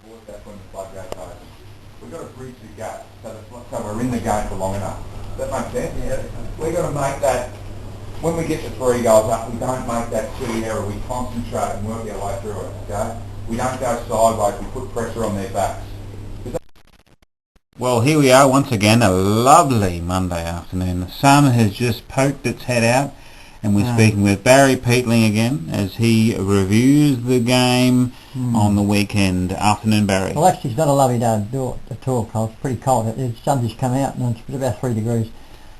towards that when the floodgates open. We've got to bridge the gap so we're in the game for long enough. Does that make sense? Yeah. We've got to make that, when we get to 3 goals up, we don't make that silly error. We concentrate and work our way through it, okay? We don't go sideways, we put pressure on their backs. Well, here we are once again, a lovely Monday afternoon. The sun has just poked its head out, and we're speaking with Barry Peatling again as he reviews the game on the weekend. Afternoon, Barry. Well, actually, it's not a lovely day at all. It's pretty cold. The sun's just come out, and it's about 3 degrees.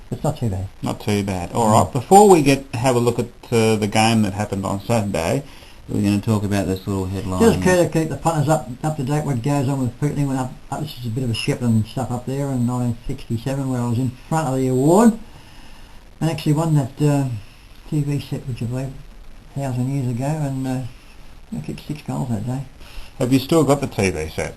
It's not too bad. Not too bad. All right. Before we have a look at the game that happened on Saturday, we're going to talk about this little headline. Just care to keep the punters up to date what goes on with Peatling. Went up. This is a bit of a Shepparton stuff up there in 1967, where I was in front of the award and actually won that TV set, which I believe 1,000 years ago, and I kicked 6 goals that day. Have you still got the TV set?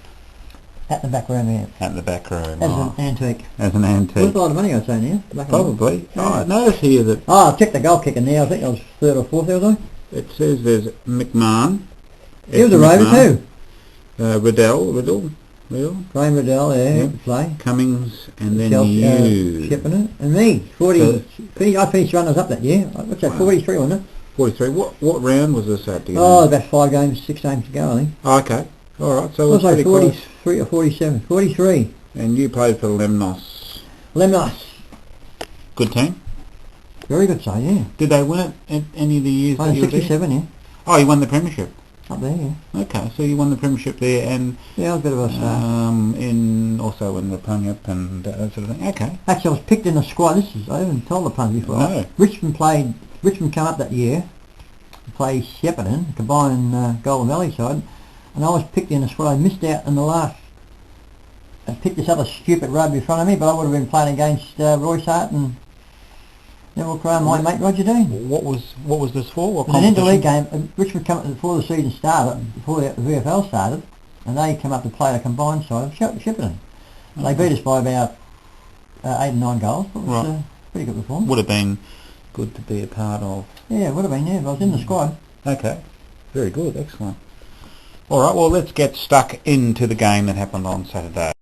At the back room, yeah. At the back room. As an antique. As an antique. Worth a lot of money, I'd say now. Probably. Yeah. I notice here that... I checked the goal kicker now. I think I was 3rd or 4th, was I? It says there's McMahon. He was a rover too. Riddell. Graham Riddell, yeah, play. Cummings, and then Shepparton, and me. 40. I finished runners up that year. What's that? 43, wasn't it? 43. What round was this at? About 5 games, 6 games to go, I think. Oh, okay. All right. So it was like 43 close. or 47. 43. And you played for Lemnos. Good team. Very good side, yeah. Did they win it any of the years that you were there? 67, yeah. Oh, you won the premiership. Up there, yeah. Okay, so you won the premiership there, and yeah, I was a bit of a star. Also in the Punyip and that sort of thing. Okay. Actually, I was picked in the squad. I haven't told the puns before. No. Richmond came up that year to play Shepparton, combined Golden Valley side, and I was picked in the squad. I missed out in the last. I picked this other stupid rugby in front of me, but I would have been playing against Royce Hart and Neville Crowe, my mate Roger Dean. What was this for? What an interleague game. Richmond came up before the season started, before the VFL started, and they came up to play a combined side of Shepparton. They beat us by about 8 or 9 goals. But it was pretty good performance. Would have been good to be a part of. Yeah, it would have been. Yeah, but I was in the squad. Okay, very good, excellent. All right, well, let's get stuck into the game that happened on Saturday.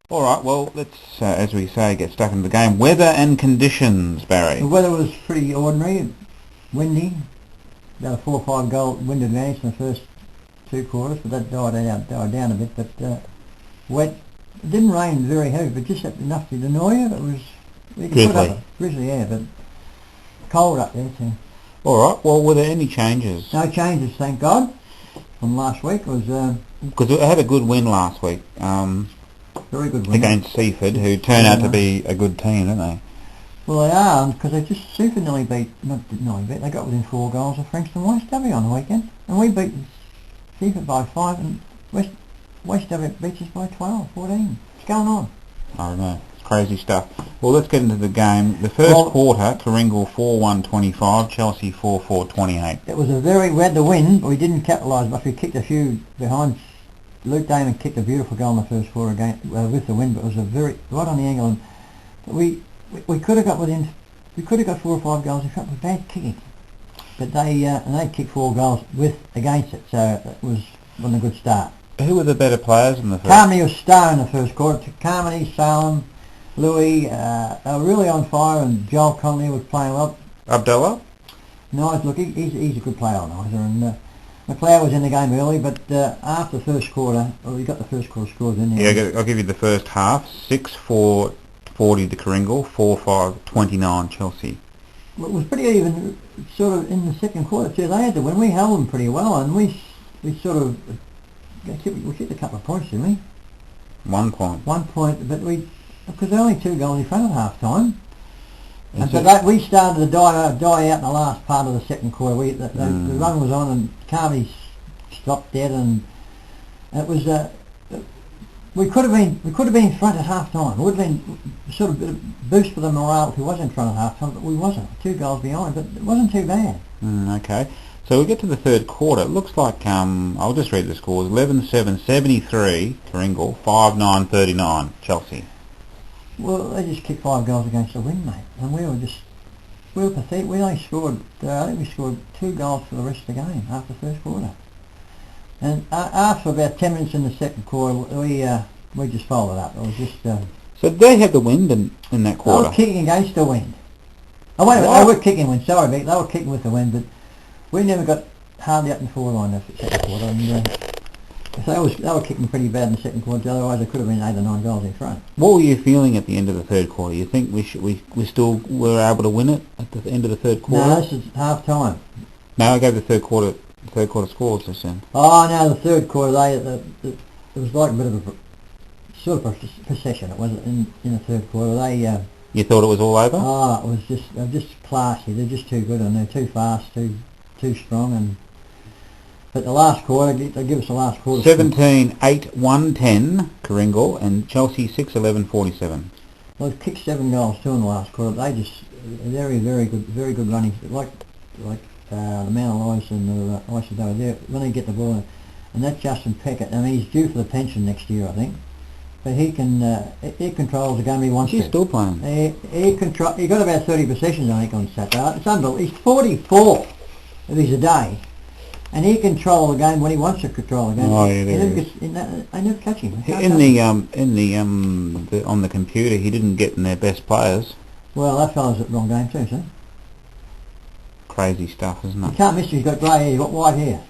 All right, well, let's, as we say, get stuck into the game. Weather and conditions, Barry. The weather was pretty ordinary, windy, about a 4 or 5 goal wind advantage in the first 2 quarters, but that died down a bit. But wet. It didn't rain very heavy, but just enough to annoy you. It was drizzly, yeah, but cold up there too. All right, well, were there any changes? No changes, thank God, from last week. It was because I had a good win last week. Very good win. Against Seaford, who turned out to be a good team, didn't they? Well, they are, because Seaford they got within 4 goals of Frankston West W on the weekend, and we beat Seaford by 5, and West W beats us by 12, 14. What's going on? I don't know. It's crazy stuff. Well, let's get into the game. The first quarter, Karingal 4-1-25, Chelsea 4-4-28. It was we had the win, but we didn't capitalise much. We kicked a few behind. Luke Damon kicked a beautiful goal in the first quarter again with the win, but it was right on the angle. But we could have got within. We could have got 4 or 5 goals in front with bad kicking. But they kicked 4 goals against it, so it wasn't a good start. Who were the better players in the first? Carmody was star in the first quarter. Carmody, Salem, Louis, they were really on fire, and Joel Connolly was playing well. Abdullah? Nice, look, he's a good player, Nizer, and McLeod was in the game early, but after the first quarter, we got the first quarter scores in there. Yeah, I'll give you the first half. 6-4-40 to Karingal, 4-5-29 Chelsea. Well, it was pretty even, sort of, in the second quarter too. They had to win. We held them pretty well, and we sort of kicked a couple of points, didn't we? 1 point. 1 point, but because there were only 2 goals in front at half time. And so we started to die out in the last part of the second quarter. The run was on, and Carmody stopped dead, and it was we could have been in front at half time. It would have been sort of a boost for the morale if we was in front at half time, but we wasn't. 2 goals behind, but it wasn't too bad. Okay, so we get to the third quarter. It looks like I'll just read the scores: 11-7, 73 Karingal, 5-9-39 Chelsea. Well, they just kicked 5 goals against the win, mate, and we were pathetic. We only scored, I think we scored 2 goals for the rest of the game after the first quarter. And after about 10 minutes in the second quarter, we just folded up. It was just... So they had the wind in that They quarter? were kicking against the wind. Oh wait a minute, they were kicking wind, sorry Mick, they were kicking with the wind, but we never got hardly up in the forward line in the second quarter, and so they were kicking pretty bad in the second quarter, otherwise they could have been 8 or 9 goals in front. What were you feeling at the end of the third quarter? You think we still were able to win it at the end of the third quarter? No, this is half time. No, I gave the third quarter scores just then. Oh no, the third quarter, it was like a bit of a sort of a procession, it was in the third quarter. You thought it was all over? Oh, it was just classy. They're just too good, and they're too fast, too strong. But the last quarter, they give us the last quarter. 17-8-1-10 Karingal, and Chelsea 6-11-47. Well, they kicked 7 goals too in the last quarter. They just very good running. Like the man alive and the Ices over there when they get the ball, and that Justin Peckett. I mean, he's due for the pension next year, I think. But he controls the game he wants to. He's still playing. He got about 30 possessions, I think, on Saturday. It's unbelievable. He's 44 of his a day, and he controls the game when he wants to control the game. Oh yeah, there is. I never catch him. On the computer, he didn't get in their best players. Well, that fella's at the wrong game too, see? Crazy stuff, isn't it? You can't miss him. He's got grey hair. He's got white hair.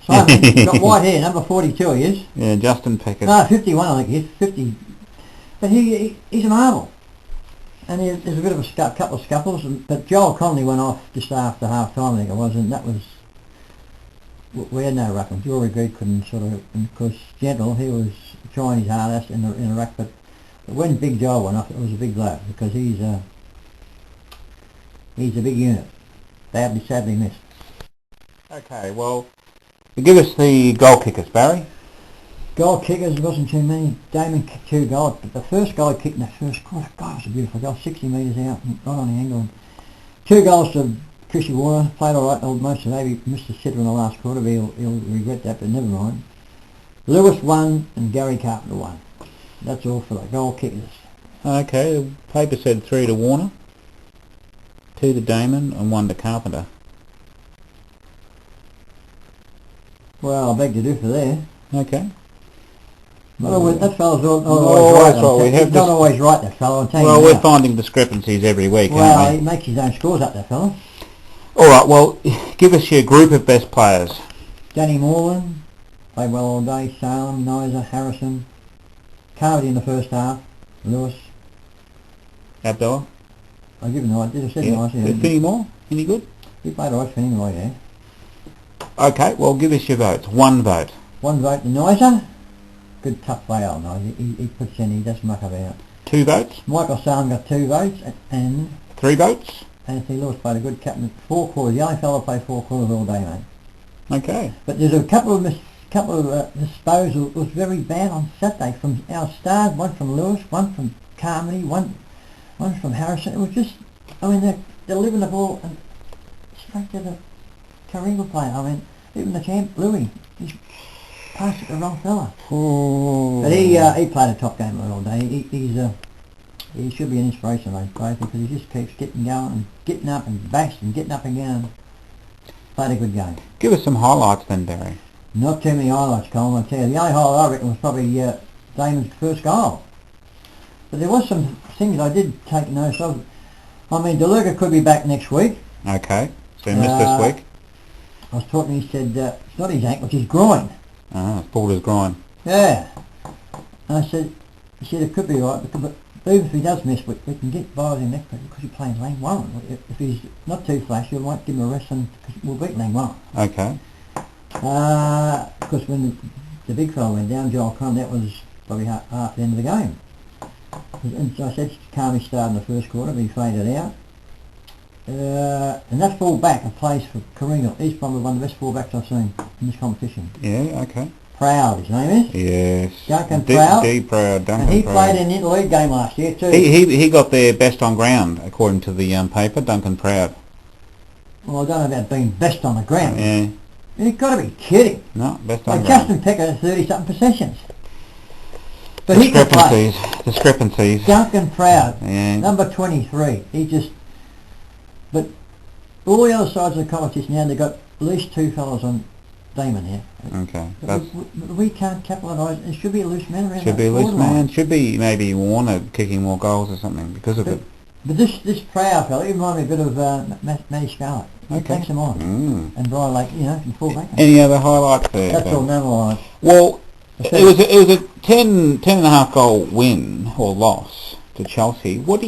Simon, he's got white hair, number 42 he is. Yeah, Justin Peckett. No, 51 I think he is, 50. But he's a marvel. And there's a bit of a couple of scuffles, but Joel Connolly went off just after half time, I think it was, and that was... We had no ruck, and Jory Greed couldn't sort of... And of course, Gentle, he was trying his hardest in the ruck, but when Big Joel went off, it was a big blow, because he's a big unit. Sadly missed. Okay, well... Give us the goal kickers, Barry. Goal kickers, wasn't too many. Damon kicked 2 goals, but the first goal he kicked in the first quarter, God, it was a beautiful goal, 60 metres out, right on the angle. And 2 goals to Chrissy Warner, played alright most of the day. He missed the sitter in the last quarter, but he'll regret that, but never mind. Lewis 1 and Gary Carpenter 1. That's all for the goal kickers. Okay, the paper said 3 to Warner, 2 to Damon and 1 to Carpenter. Well, I beg to differ there. Okay. Well, that fella's always right. He's not always right, that fella, I'm telling you. Well, we're finding discrepancies every week, aren't Well, we? he makes his own scores up, that fella. Alright, well, give us your group of best players. Danny Moreland, played well all day. Salem, Nizer, Harrison. Carvey in the first half. Lewis. Abdullah? I'll give him the right. Did I say Yeah. Finney Moore? Any good? He played all right for anyway, yeah. Okay, well, give us your votes. 1 vote. 1 vote to Nizer. Good tough player, Nizer. He puts in, he doesn't muck about. 2 votes. Michael Salem got 2 votes, and 3 votes. Anthony Lewis played a good captain. 4 quarters. The only fellow played 4 quarters all day, mate. Okay. But there's a couple of disposals was very bad on Saturday from our stars. One from Lewis, one from Carmody, one from Harrison. It was just, I mean, they're delivering the ball and straight to the Karingal player. I mean, even the champ Louis, he's passed it to the wrong fella. Ooh. But he played a top game all day. He should be an inspiration, I suppose, because he just keeps getting going and getting up and bashed and getting up again. Played a good game. Give us some highlights then, Barry. Not too many highlights, Colin, I tell you. The only highlight I reckon was probably Damon's first goal. But there was some things I did take notice of. I mean, DeLuca could be back next week. Okay, so he missed this week. I was talking, he said, it's not his ankle, it's his groin. It's pulled his groin. Yeah. And I said, it could be right, but even if he does miss, we can get by with him next week because he's playing Lang Warren. If he's not too flashy, we might give him a rest because we'll beat Lang Warren. Okay. Because when the big fella went down, Joel Cron, that was probably half the end of the game. And so I said, Carmi started in the first quarter, but he faded out. And that full back plays for Karingal. He's probably one of the best full-backs I've seen in this competition. Yeah, okay. Proud, his name is. Yes. Duncan Proud. Proud, Duncan And he Proud. played in the interleague game last year too. He got their best on ground, according to the paper, Duncan Proud. Well, I don't know about being best on the ground. Yeah. You've got to be kidding. No, best on Like ground. Justin Peckett had 30-something possessions. But he could play. Discrepancies. Duncan Proud, Yeah. number 23. He just... But all the other sides of the competition now, they've got at least 2 fellas on demon here. Okay. But we can't capitalise. It should be a loose man around. Should be a loose man. Should be maybe Warner kicking more goals or something because of it. But this Prow fella, he reminded me a bit of Matty Scarlett. He takes him on. And Brian Lake, can fall back. Any other highlights there? That's all, no highlights. Well, it was a 10.5 goal win or loss to Chelsea. What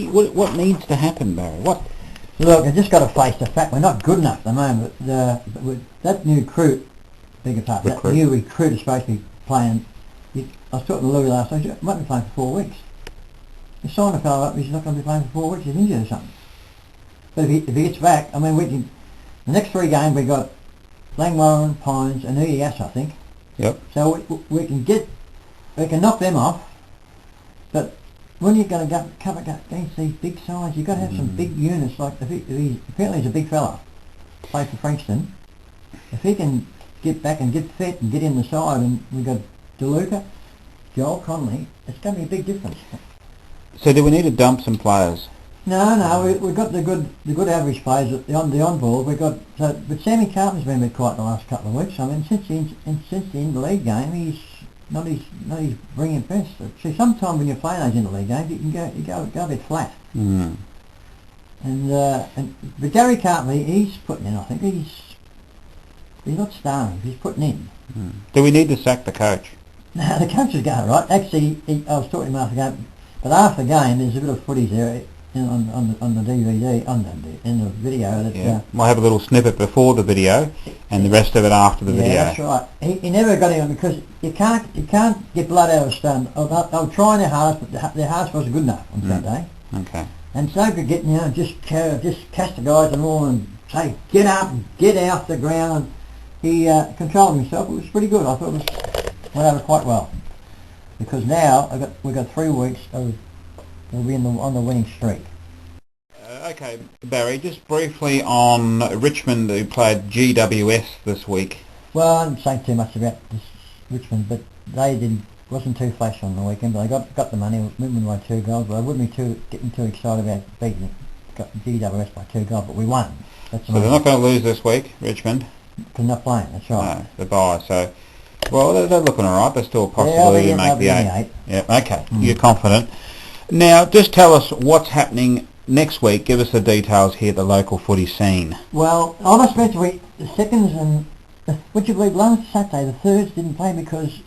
needs to happen, Barry? Look, I just got to face the fact we're not good enough at the moment. That new recruit, new recruit is supposed to be playing. I was talking to Louis last night. He might be playing for 4 weeks. You sign a fellow up, he's not going to be playing for 4 weeks. He's injured or something. But if he gets back, I mean, the next 3 games we got Langwarren, Pines, and ES, I think. Yep. So we can knock them off. But when you're going to cover against these big sides, you've got to have some big units. Like apparently he's a big fella, played for Frankston. If he can get back and get fit and get in the side, and we've got DeLuca, Joel Conley, it's going to be a big difference. So do we need to dump some players? No, we've got the good average players on board. But Sammy Carpenter's been a bit quiet the last couple of weeks. I mean, since the interleague game, he's not his brilliant best. See, sometimes when you're playing those interleague games, you go a bit flat. Mm. But Gary Carpenter, he's putting in. I think he's not starring. He's putting in. Mm. Do we need to sack the coach? No, the coach is going right. Actually, I was talking to him after the game. But after the game, there's a bit of footage there on the DVD, in the video. That, we'll have a little snippet before the video, and the rest of it after the video. Yeah, that's right. He never got him because you can't get blood out of a stone. They were trying their hardest, but their hardest wasn't good enough on Saturday. Okay. And so could get just catch the guys and all and say get up, get out the ground. He controlled himself. It was pretty good. I thought it went over quite well. Because now we've got 3 weeks of we'll be on the winning streak. Okay, Barry, just briefly on Richmond, who played GWS this week. Well, I didn't say too much about this Richmond, but wasn't too flash on the weekend. But they got the money, winning by 2 goals. But I wouldn't be getting too excited about beating GWS by 2 goals. But we won. So they're not going to lose this week, Richmond. Because they're not playing. That's right. No, they're bye. So. Well, they're looking all right. There's still a possibility to make the 8. Yeah, okay. You're confident. Now, just tell us what's happening next week. Give us the details here at the local footy scene. Well, I must mention the seconds and would you believe last Saturday the thirds didn't play because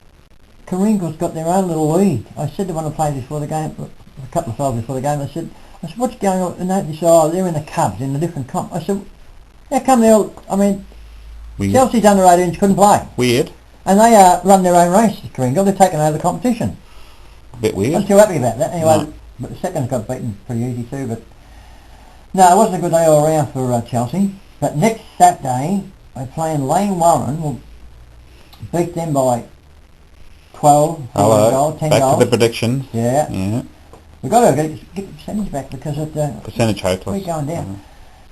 Karingal's got their own little league. I said to one of the players before the game, a couple of fellas before the game, I said, what's going on? And they said, they're in the Cubs in a different comp. I said, how come they're all? I mean, Chelsea's under 18s couldn't play. Weird. And they run their own race, Karingal. They're taking over the competition. A bit weird. I'm too happy about that. Anyway, but the seconds got beaten pretty easy too. But no, it wasn't a good day all around for Chelsea. But next Saturday, we're playing Lane Warren. We'll beat them by 12, 10 goals. Back to the predictions. Yeah. We've got to get the percentage back because percentage hopeless. We're going down.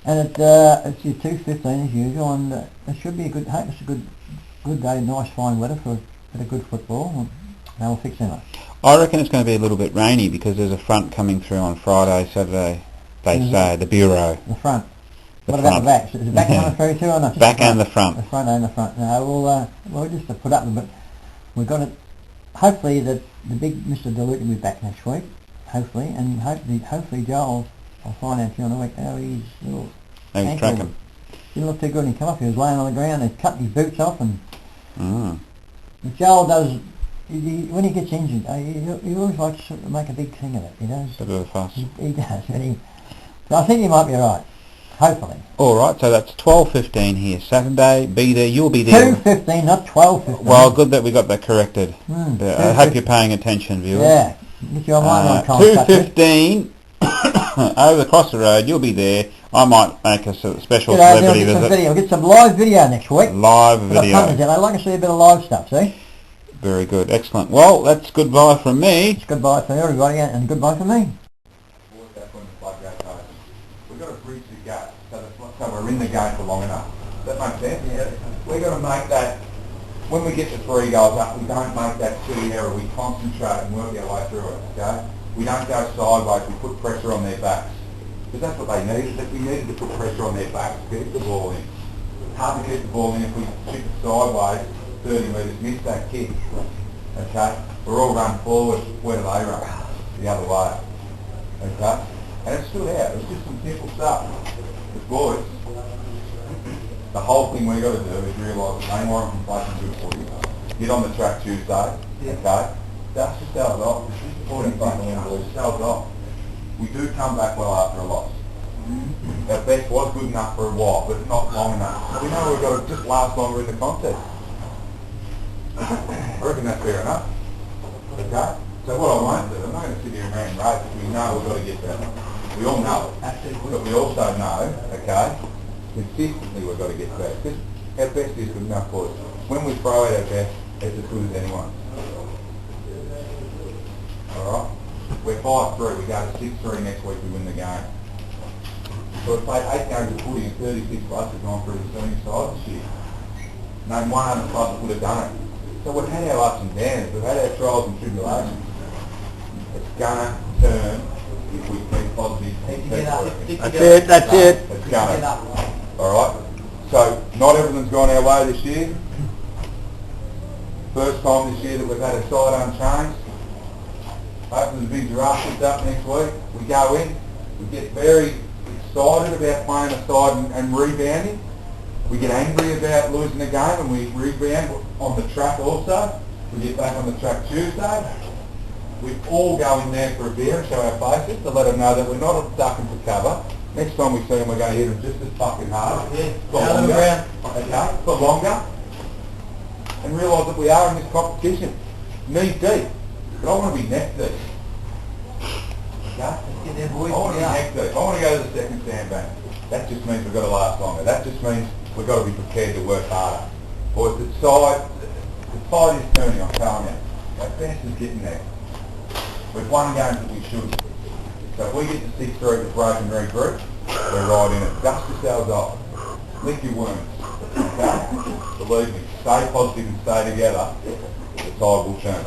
And it's your 2:15 as usual, and it should be a good. I hope it's a good day, nice fine weather for a bit of good football, and they'll fix them up. I reckon it's going to be a little bit rainy because there's a front coming through on Friday, Saturday, they say, the Bureau. The front. What about the back? Is the back coming through too or not? Back and the front. The front and the front. No, we'll just put up with it, but we've got it, hopefully the big Mr. DeLuca will be back next week, hopefully, and hopefully Joel, I'll find out during the week how he's little tracking. Didn't look too good when he came up. He was laying on the ground. They cut his boots off, and Joel does. When he gets injured, he always likes to make a big thing of it. He does. Bit of a fuss. He does. So I think he might be right. Hopefully. All right. So that's 12:15 here. Saturday. Be there. You'll be there. 2:15, not 12:15. Well, good that we got that corrected. I hope you're paying attention, viewers. Yeah. Get your mind on 2:15. Over across the road. You'll be there. I might make a special celebrity visit. We'll get some live video next week. Live video. I like to see a bit of live stuff, see? Very good. Excellent. Well, that's goodbye from me. It's goodbye from everybody and goodbye from me. We've got to bridge the gap so we're in the game for long enough. Does that make sense? Yeah. We've got to make that, when we get to 3 goals up, we don't make that silly error. We concentrate and work our way through it, okay? We don't go sideways. We put pressure on their backs. Because that's what they needed. We needed to put pressure on their backs, get the ball in. hard to keep the ball in if we shoot it sideways, 30 metres, miss that kick. Okay? We're all run forward, where do they run? The other way. Okay? And it stood out. It was just some simple stuff. The boys, the whole thing we've got to do is realise that they want to play some good footy. Get on the track Tuesday, okay? Dust yourselves off. This is supporting fucking dust yourselves off. We do come back well after a loss. Our best was good enough for a while, but not long enough. So we know we've got to just last longer in the contest. I reckon that's fair enough. Okay? So what I won't do, I'm not going to sit here and rant and rave, because we know we've got to get better. We all know it. But we also know, okay, consistently we've got to get better. Because our best is good enough for us. When we throw out our best, it's as good as anyone. Alright? We're 5-3, we go to 6-3 next week, we win the game. So we've played 8 games of footy and 36 blokes have gone through the senior side this year. Name one other club that would have done it. So we've had our ups and downs, we've had our trials and tribulations. It's gonna turn if we keep positive and keep working. That's it. It's gonna. Alright? So not everything's gone our way this year. First time this year that we've had a side unchanged. Hopefully the big giraffe picks up next week. We go in, we get very excited about playing a side and rebounding. We get angry about losing the game and we rebound on the track also. We get back on the track Tuesday. We all go in there for a beer and show our faces to let them know that we're not ducking for cover. Next time we see them, we're going to hit them just as fucking hard. For longer. Okay? For longer. And realise that we are in this competition. Knee deep. But I want to be neck deep. Okay? I want to be neck deep. I want to go to the second sandbank. That just means we've got to last longer. That just means we've got to be prepared to work harder. Boys, the tide is turning, I'm telling you. Our best is getting there. We've won games that we should. So if we get to 6-3 with break and regroup, we're right in it. Dust yourselves off. Lick your wounds. Okay? Believe me, stay positive and stay together. The tide will turn.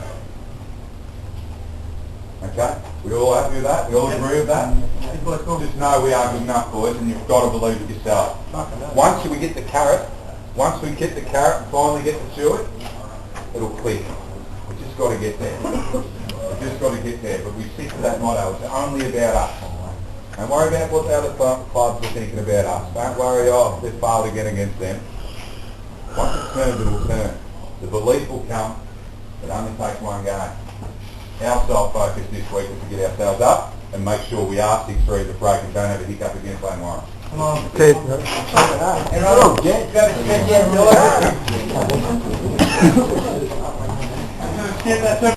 Okay? We all happy with that? We all agree with that? Just know we are good enough, boys, and you've got to believe it yourself. Once we get the carrot and finally get to chew it, it'll click. We've just got to get there. We've just got to get there. But we stick to that motto. It's only about us. Don't worry about what the other clubs are thinking about us. Don't worry, they're far again against them. Once it turns, it'll turn. The belief will come. It only takes one game. Our sole focus this week is to get ourselves up and make sure we are 6-3 at the break and don't have a hiccup again playing Warren. Come on. Okay. And